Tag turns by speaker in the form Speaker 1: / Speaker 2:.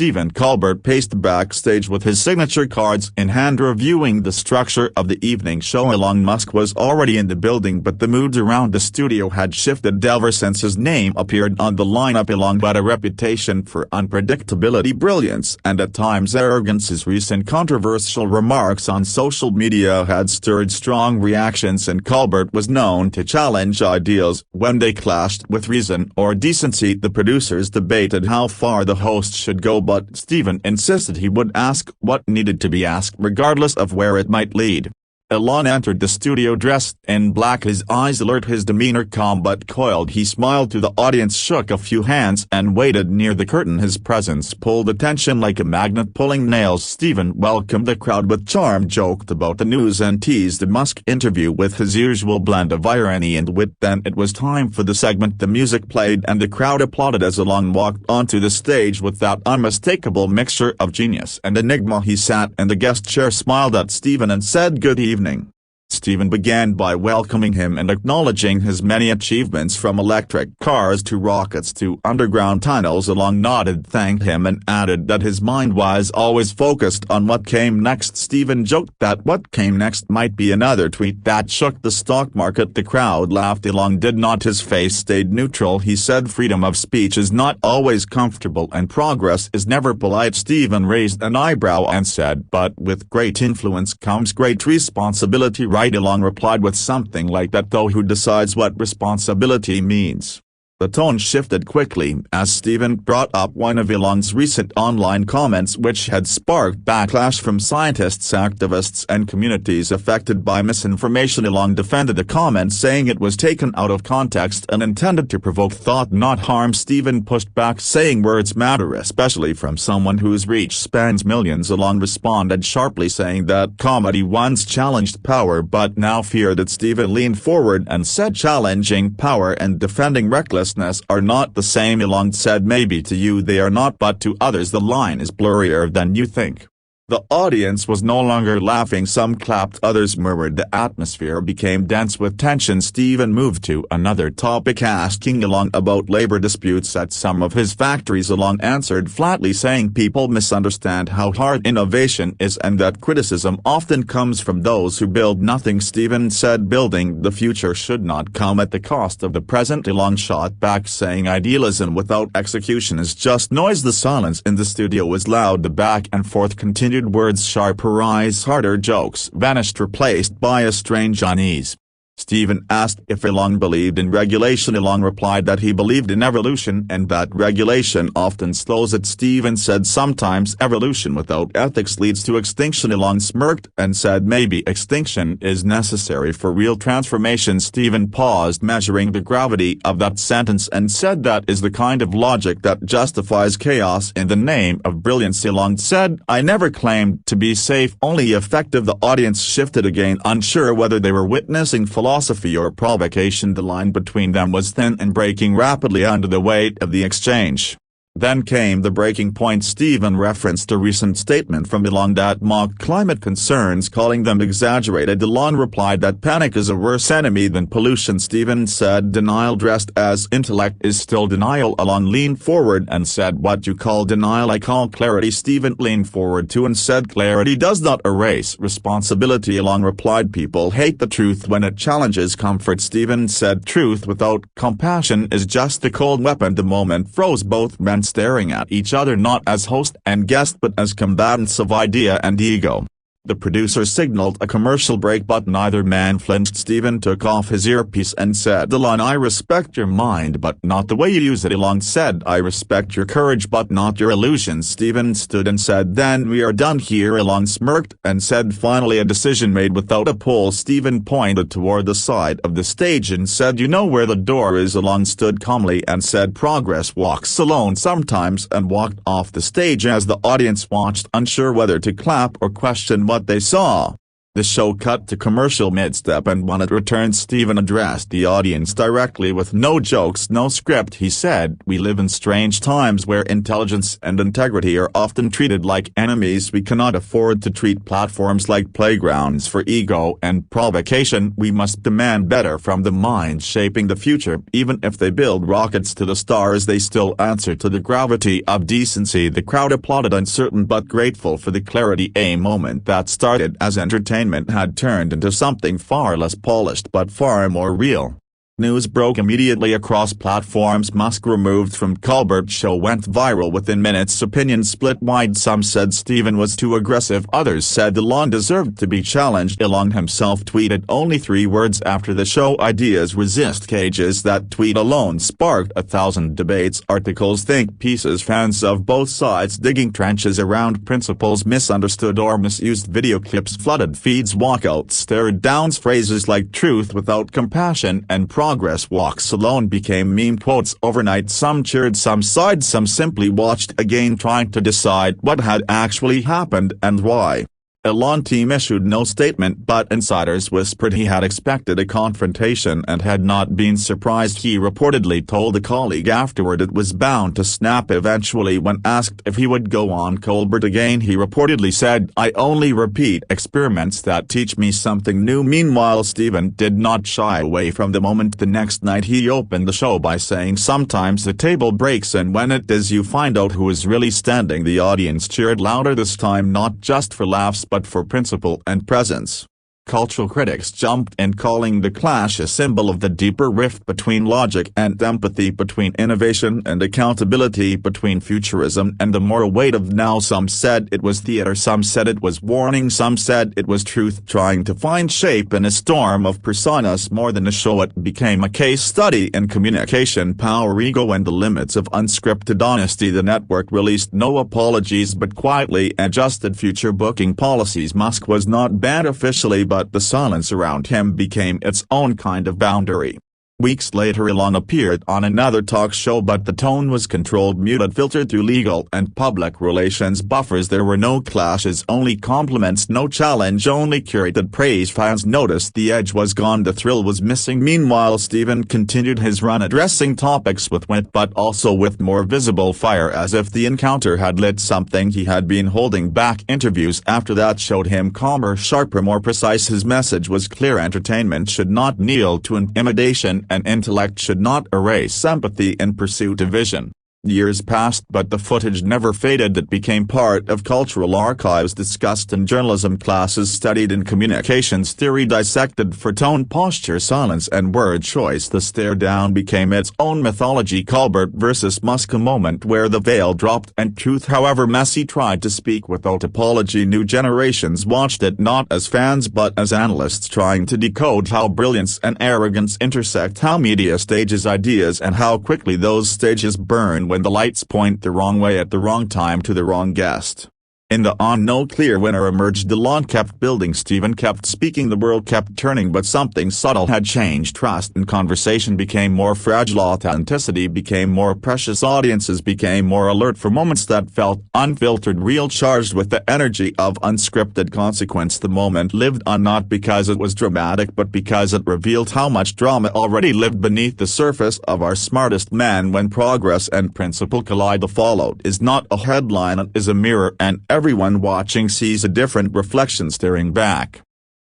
Speaker 1: Stephen Colbert paced backstage with his signature cards in hand reviewing the structure of the evening show. Elon Musk was already in the building, but the mood around the studio had shifted ever since his name appeared on the lineup. Elon had a reputation for unpredictability, brilliance, and at times arrogance. His recent controversial remarks on social media had stirred strong reactions, and Colbert was known to challenge ideals when they clashed with reason or decency. The producers debated how far the host should go, but Stephen insisted he would ask what needed to be asked regardless of where it might lead. Elon entered the studio dressed in black, his eyes alert, his demeanor calm but coiled. He smiled to the audience, shook a few hands, and waited near the curtain. His presence pulled attention like a magnet pulling nails. Stephen welcomed the crowd with charm, joked about the news, and teased the Musk interview with his usual blend of irony and wit. Then it was time for the segment. The music played and the crowd applauded as Elon walked onto the stage with that unmistakable mixture of genius and enigma. He sat in the guest chair, smiled at Stephen, and said, "Good evening." Stephen began by welcoming him and acknowledging his many achievements, from electric cars to rockets to underground tunnels. Elon nodded, thanked him, and added that his mind was always focused on what came next. Stephen joked that what came next might be another tweet that shook the stock market. The crowd laughed. Elon did not. His face stayed neutral. He said, "Freedom of speech is not always comfortable and progress is never polite." Stephen raised an eyebrow and said, "But with great influence comes great responsibility, right?" Elon replied with something like that, though who decides what responsibility means? The tone shifted quickly as Stephen brought up one of Elon's recent online comments, which had sparked backlash from scientists, activists, and communities affected by misinformation. Elon defended the comment, saying it was taken out of context and intended to provoke thought, not harm. Stephen pushed back, saying words matter, especially from someone whose reach spans millions. Elon responded sharply, saying that comedy once challenged power but now feared it. Stephen leaned forward and said, "Challenging power and defending recklessness are not the same." Elon said, "Maybe to you they are not, but to others the line is blurrier than you think." The audience was no longer laughing. Some clapped, others murmured. The atmosphere became dense with tension. Stephen moved to another topic, asking Elon about labor disputes at some of his factories. Elon answered flatly, saying people misunderstand how hard innovation is and that criticism often comes from those who build nothing. Stephen said building the future should not come at the cost of the present. Elon shot back, saying idealism without execution is just noise. The silence in the studio was loud. The back and forth continued, words sharper, eyes harder, jokes vanished, replaced by a strange unease. Stephen asked if Elon believed in regulation. Elon replied that he believed in evolution and that regulation often slows it. Stephen said sometimes evolution without ethics leads to extinction. Elon smirked and said maybe extinction is necessary for real transformation. Stephen paused, measuring the gravity of that sentence, and said that is the kind of logic that justifies chaos in the name of brilliance. Elon said, "I never claimed to be safe, only effective." The audience shifted again, unsure whether they were witnessing philosophy or provocation. The line between them was thin and breaking rapidly under the weight of the exchange. Then came the breaking point. Stephen referenced a recent statement from Elon that mocked climate concerns, calling them exaggerated. Elon replied that panic is a worse enemy than pollution. Stephen said denial dressed as intellect is still denial. Elon leaned forward and said, "What you call denial I call clarity." Stephen leaned forward too and said, "Clarity does not erase responsibility." Elon replied, "People hate the truth when it challenges comfort." Stephen said, "Truth without compassion is just a cold weapon." The moment froze. Both men staring at each other, not as host and guest but as combatants of idea and ego. The producer signaled a commercial break, but neither man flinched. Stephen took off his earpiece and said, "Elon, I respect your mind but not the way you use it." Elon said, "I respect your courage but not your illusions." Stephen stood and said, "Then we are done here." Elon smirked and said, "Finally a decision made without a poll." Stephen pointed toward the side of the stage and said, "You know where the door is." Elon stood calmly and said, "Progress walks alone sometimes," and walked off the stage as the audience watched, unsure whether to clap or question what they saw. The show cut to commercial mid-step, and when it returned, Steven addressed the audience directly with no jokes, no script. He said, "We live in strange times where intelligence and integrity are often treated like enemies. We cannot afford to treat platforms like playgrounds for ego and provocation. We must demand better from the minds shaping the future. Even if they build rockets to the stars, they still answer to the gravity of decency." The crowd applauded, uncertain but grateful for the clarity. A moment that started as entertainment had turned into something far less polished but far more real. News broke immediately across platforms. Musk removed from Colbert show went viral within minutes. Opinions split wide. Some said Steven was too aggressive. Others said Elon deserved to be challenged. Elon himself tweeted only 3 words after the show, "Ideas resist cages." That tweet alone sparked 1,000 debates, articles, think pieces. Fans of both sides digging trenches around principles misunderstood or misused. Video clips flooded feeds. Walkouts stared down. Phrases like "truth without compassion" and "progress walks alone" became meme quotes overnight. Some cheered, some sighed, some simply watched again, trying to decide what had actually happened and why. Elon team issued no statement, but insiders whispered he had expected a confrontation and had not been surprised. He reportedly told a colleague afterward it was bound to snap eventually. When asked if he would go on Colbert again, he reportedly said, "I only repeat experiments that teach me something new." Meanwhile, Steven did not shy away from the moment. The next night he opened the show by saying, "Sometimes the table breaks, and when it does you find out who is really standing." The audience cheered louder this time, not just for laughs but for principle and presence. Cultural critics jumped in, calling the clash a symbol of the deeper rift between logic and empathy, between innovation and accountability, between futurism and the moral weight of now. Some said it was theater, some said it was warning, some said it was truth trying to find shape in a storm of personas. More than a show, it became a case study in communication power, ego, and the limits of unscripted honesty. The network released no apologies but quietly adjusted future booking policies. Musk was not banned officially, but the silence around him became its own kind of boundary. Weeks later, Elon appeared on another talk show, but the tone was controlled, muted, filtered through legal and public relations buffers. There were no clashes, only compliments, no challenge, only curated praise. Fans noticed the edge was gone, the thrill was missing. Meanwhile, Steven continued his run, addressing topics with wit but also with more visible fire, as if the encounter had lit something he had been holding back. Interviews after that showed him calmer, sharper, more precise. His message was clear: entertainment should not kneel to intimidation, and intellect should not erase empathy in pursuit of vision. Years passed, but the footage never faded. It became part of cultural archives, discussed in journalism classes, studied in communications theory, dissected for tone, posture, silence, and word choice. The stare down became its own mythology. Colbert versus Musk, a moment where the veil dropped and truth, however messy, tried to speak without apology. New generations watched it not as fans but as analysts, trying to decode how brilliance and arrogance intersect, how media stages ideas, and how quickly those stages burn when the lights point the wrong way at the wrong time to the wrong guest. In the on, no clear winner emerged. Elon kept building, Steven kept speaking, the world kept turning, but something subtle had changed. Trust in conversation became more fragile, authenticity became more precious, audiences became more alert for moments that felt unfiltered, real, charged with the energy of unscripted consequence. The moment lived on, not because it was dramatic but because it revealed how much drama already lived beneath the surface of our smartest man. When progress and principle collide, the fallout is not a headline, it is a mirror, and everyone watching sees a different reflection staring back.